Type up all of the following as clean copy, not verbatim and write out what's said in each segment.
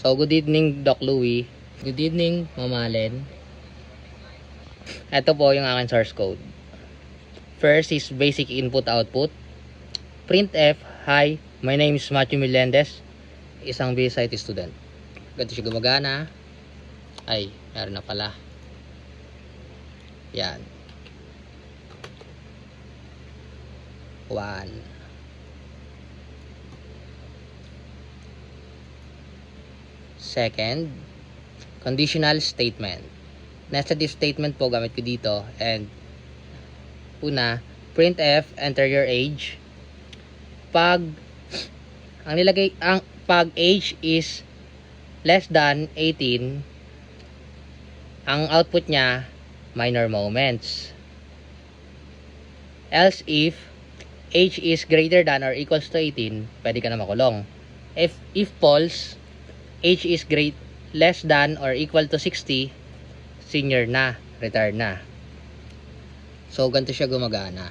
So, good evening, Doc Louie. Good evening, Mama Allen. Ito po yung aking source code. First is basic input-output. Printf, hi, my name is Matthew Melendez, isang BSIT student. Ganito siya gumagana. Ay, meron na pala. Yan. 1. Second, conditional statement. Nested if statement po gamit ko dito. And una, printf, enter your age. Pag age is less than 18, ang output niya minor moments. Else if age is greater than or equals to 18, pwede ka na makulong. If false, age is less than or equal to 60, senior na, retired na. So, ganito siya gumagana.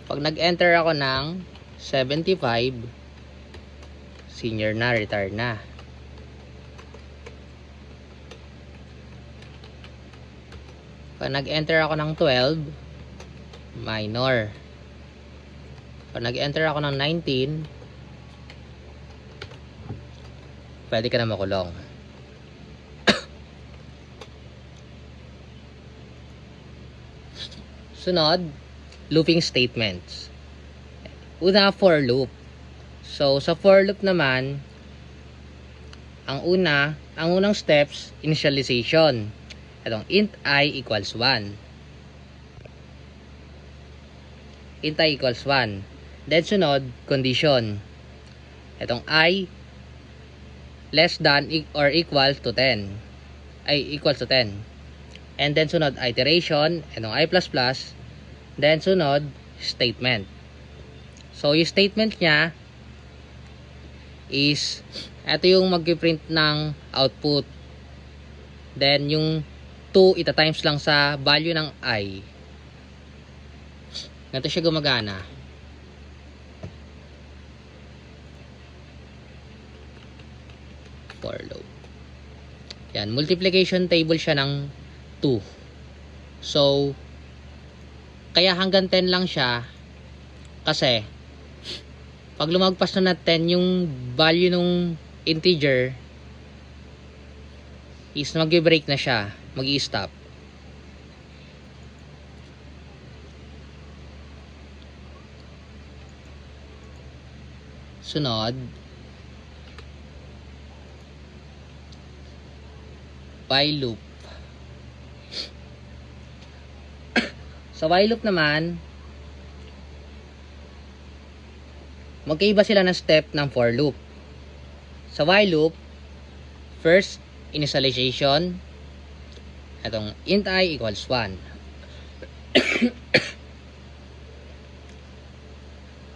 Pag nag-enter ako ng 75, senior na, retired na. Pag nag-enter ako ng 12, minor. Pag nag-enter ako ng 19, pwede ka na makulong. Sunod, looping statements. Una, for loop. So, sa for loop naman, ang unang steps, initialization. Itong int I equals 1. Int I equals 1. Then sunod, condition. Itong I less than or equal to 10. Equals to 10. And then sunod, iteration. Itong I++. Then sunod, statement. So, yung statement niya is, ito yung mag-print ng output. Then, yung 2 ita-times lang sa value ng I. Ganito siya gumagana. For loop. Yan, multiplication table siya ng 2. So, kaya hanggang 10 lang siya kasi pag lumagpas na 10 yung value ng integer is mag-break na siya, mag-i-stop. Sunod, while loop. Sa while loop naman, magkaiba sila ng step ng for loop. Sa while loop, first, initialization. Itong int I equals 1.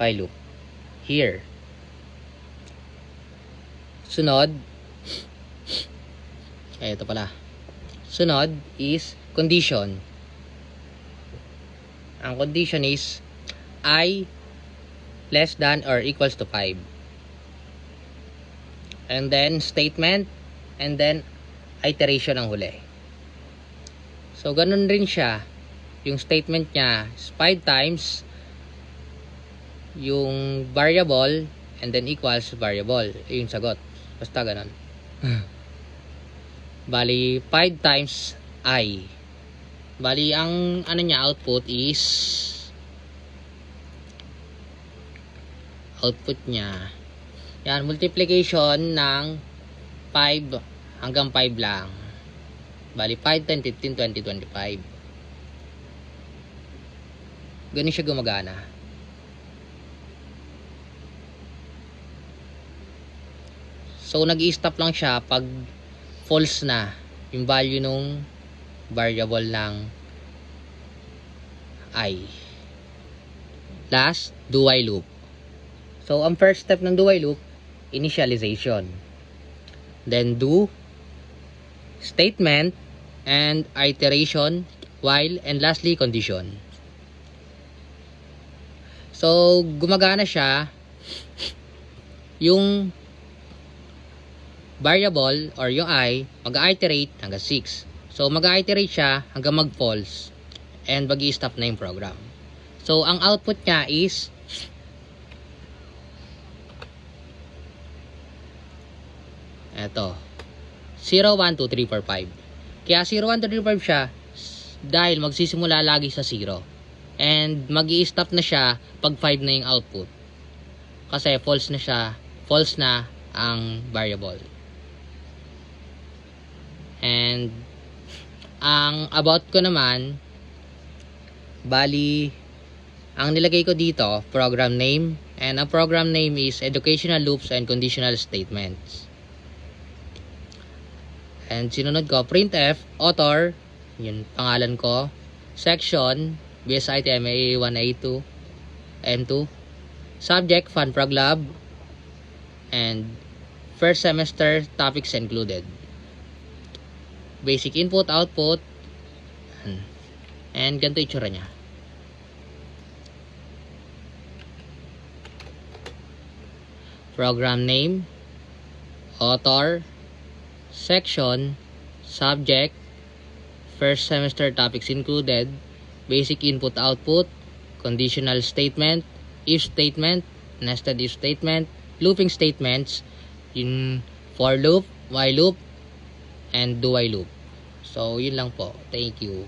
While loop. Here. Sunod, ito pala. Sunod is condition. Ang condition is I less than or equals to 5. And then statement, and then iteration ang huli. So, ganun rin siya. Yung statement niya is 5 times yung variable and then equals variable. Yung sagot. Basta ganun. Bali, 5 times I. Bali, ang ano niya, output is yan, multiplication ng 5 hanggang 5 lang. Bali, 5, 10, 15, 20, 25. Ganun siya gumagana. So, nag-i-stop lang siya pag false na yung value nung variable ng I. Last, do while loop. So, ang first step ng do while loop, initialization. Then, do, statement, and iteration, while, and lastly, condition. So, gumagana siya yung variable or yung I, mag-iterate hanggang 6. So, mag-iterate siya hanggang mag-false and mag-i-stop na yung program. So, ang output niya is eto 0, 1, 2, 3, 4, 5. Kaya 0, 1, 2, 3, 4 siya dahil magsisimula lagi sa 0 and mag-i-stop na siya pag 5 na yung output kasi false na siya, false na ang variable. And ang about ko naman, bali ang nilagay ko dito program name, and ang program name is educational loops and conditional statements. And sinunod ko printf author, yun pangalan ko, section BSIT MA 1 A2 M2, subject fun prog lab, and first semester topics included, basic input output, and ganito itsura nya. Program name, author, section, subject, first semester topics included, basic input output, conditional statement, if statement, nested if statement, looping statements, yung for loop, while loop, and do while loop. So, yun lang po. Thank you.